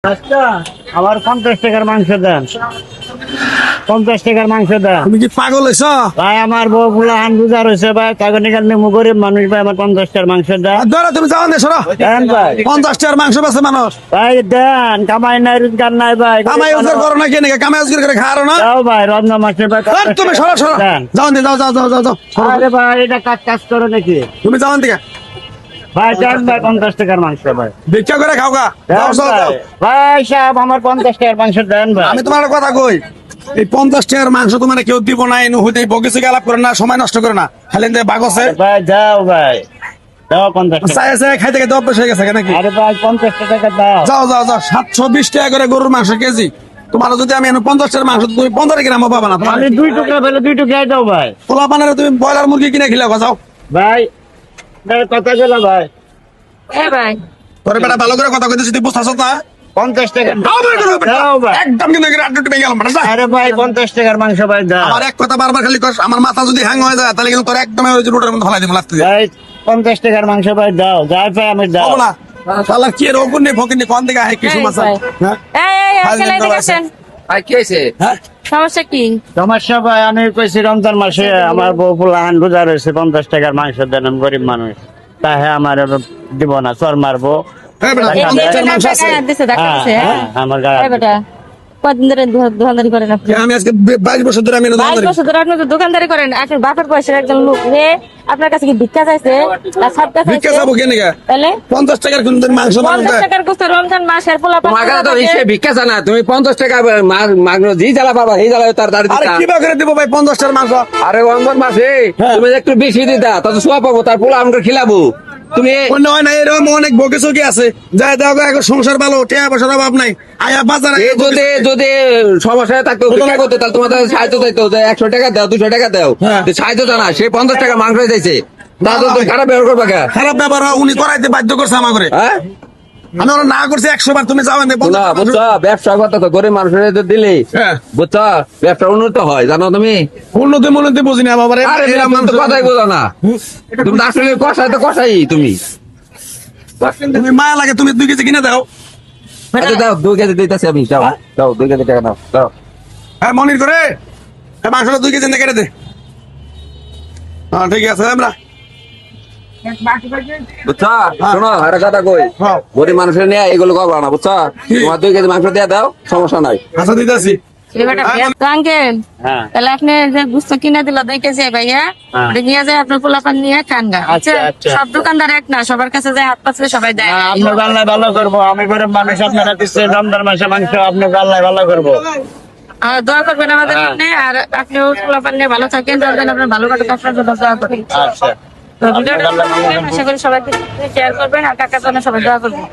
আচ্ছা, আমার 50 টাকার মাংস দেন। 50 টাকার মাংস দেন। তুমি কি পাগল হইছ? ভাই আমার বউ গুলা হান বুঝা রয়েছে ভাই, তাকে নিকাল নেমু গরিব মানুষ ভাই, আমার 50 টাকার মাংস দেন। ধরো তুমি যাও না, সরো। দেন ভাই, 50 টাকার মাংস বেচে মানুষ। ভাই দেন, কামাই নাই রোজগার নাই ভাই। কামাই রোজগার করো না, কেন কামাই রোজগার করে খাও না? যাও ভাই, রমনা মাসে ভাই তুমি সরো সরো, দেন। যাও না, যাও যাও যাও যাও যাও, সরো। আরে ভাই এটা কাজ করো নাকি তুমি যাও না দিকে, ভাই? দেন ভাই 50 টাকার মাংস ভাই। ভিক্ষা করে খাও গা। যাও দেন যাও যাও। ভাই। ভাই সাহেব আমার 50 টাকার মাংস দেন ভাই। আমি তোমার একটা কথা কই, এই 50 টাকার মাংস তোমার কেউ দিব না, এনে হইতে বগিছে গালাপ করে না, সময় নষ্ট করে না, খালি এনে বাগছে ভাই যাও ভাই, দাও 50 টাকা। চাই চাই খাইতে খাইতে অভ্যাস হয়ে গেছে নাকি? আরে ভাই 50 টাকা দাও। যাও যাও যাও, 720 টাকা করে গরুর মাংস কেজি। তোমার যদি আমি এনে 50 টাকার মাংস, তুমি 15 গ্রামও পাবা না। আমি 2 টুকরা ফেলে 2 টুকরাই দাও ভাই। পোলা পানারে তুমি ব্রয়লার মুরগি কিনে খিলাও, যাও। ভাই কথা গেল ভাই। ভাই তোর বেটা ভালো করে কথা কইতেছি, তুই বুঝতাছ না? 50 টাকা দাও বের করো বেটা। দাও ভাই। একদম কিন্তু এখানে আড্ডা ভেঙে গেলাম বেটা, যা। আরে ভাই 50 টাকার মাংস ভাই দাও। আমার এক কথা বারবার খালি কস, আমার মাথা যদি হ্যাং হয়ে যায় তাহলে কিন্তু তোর একদম ওই যে রোডের মধ্যে ফেলাই দিব লাগতে। ভাই 50 টাকার মাংস ভাই দাও, যাই ভাই আমি দাও। বলা শালা কি রকম নেই ফকিনি কোন দিকে আহে কিছু মাছ। হ্যাঁ ভাই কি হয়েছে? হ্যাঁ সমস্যা কি? সমস্যা ভাই আমি কইছি রমজান মাসে আমার বউ ফুলাহান রোজা রয়েছে, 50 টাকার মাংস দেন, আমি গরিব মানুষ, তাহে আমার দিব না, চর মারবো। হ্যাঁ বেটা, এই 50 টাকার মাংস আছে। আমার গায়ে কদিন ধরে দোকানদারি করেন আপনি? আমি আজকে 22 বছর ধরে আমি এনে 22 দোকানদারি। বছর ধরে আপনি তো দোকানদারি করেন। আপনার বাপের বয়সের একজন লোক আপনার কাছে কি ভিক্ষা চাইছে না সাবকা ভিক্ষা চাইছে? যাবো কেন গা? তাহলে 50 টাকার কোন দিন মাংস বানাতে 50 টাকার গোস্ত রমজান মাসের পোলা তোমার কাছে তো হিসেবে ভিক্ষা জানা, তুমি 50 টাকা মাগনো জি জ্বালা পাবা, এই জ্বালা তার দাঁড়িয়ে আরে দিতা। কি করে দিব ভাই 50 টাকার মাংস? আরে রমজান মাসে হ্যাঁ। তুমি একটু বেশি দিতা, তত সোয়া পাবো, তার পোলা আমাকে খিলাবো। তুমি অন্য হয় না, এরকম অনেক বকে চকি আছে, যাই দাও গা, এখন সংসার ভালো, টাকা পয়সার অভাব নাই, আয়া বাজারে এই যদি যদি সমস্যা থাকতো ভিক্ষা করতে, তাহলে তোমার সাহায্য চাইতো যে 100 টাকা দাও, 200 টাকা দাও, হ্যাঁ। তো সাহায্য জানা, সে 50 টাকা মাংস চাইছে, তাহলে তো খারাপ ব্যবহার করবা কে? খারাপ ব্যাপার উনি করাইতে বাধ্য করছে আমার করে। হ্যাঁ আমি ওরা না করছি 100 বার, তুমি যাও না না বুঝছো, ব্যবসা করতে তো গরিব মানুষের তো দিলে হ্যাঁ। বুঝছো, ব্যবসা উন্নত হয়, জানো তুমি? উন্নতি মন্নতি বুঝি না বাবা রে। আরে এরকম তো কথাই বোঝো না, তুমি তো আসলে কষাই তো কষাই তুমি। তুমি মায়া লাগে, তুমি 2 কেজি কিনে দাও। আচ্ছা দাও, 2 কেজি দিতেছি আমি, দাও দাও 2 কেজি টাকা দাও দাও। হ্যাঁ মনির করে মাংসটা 2 কেজি এনে কেটে দে। হ্যাঁ ঠিক আছে আমরা বুঝছো, শোনো একটা কথা কই, হ্যাঁ। গরিব মানুষের নিয়ে এগুলো করবা না, বুঝছো? তোমার 2 কেজি মাংস দিয়ে দাও, সমস্যা নাই। আচ্ছা দিতেছি। আঙ্কেল হ্যাঁ তাহলে আপনি যে গুস্ত কিনে দিল 2 কেজি ভাইয়া, হ্যাঁ। ওটা নিয়ে যায় আপনার পোলাপান নিয়ে খান গা। আচ্ছা, আচ্ছা। সব দোকানদার এক না, সবার কাছে যায় হাত পাতলে সবাই দেয়। আপনার গাল্লায় ভালো করবো, আমি গরিব মানুষ, আপনারা দিচ্ছেন রমজান মাসে মাংস, আপনার গাল্লায় ভালো করবো। আর দোয়া করবেন আমাদের হ্যাঁ। জন্য, আর আপনিও পোলাপান নিয়ে ভালো থাকেন, যাতে আপনার ভালো কাটুক, আপনার জন্য দোয়া করি। আচ্ছা তো ভিডিওটা ভালো লাগলে আশা করি সবাই শেয়ার করবেন, আর কাকার জন্য সবাই দোয়া করবেন।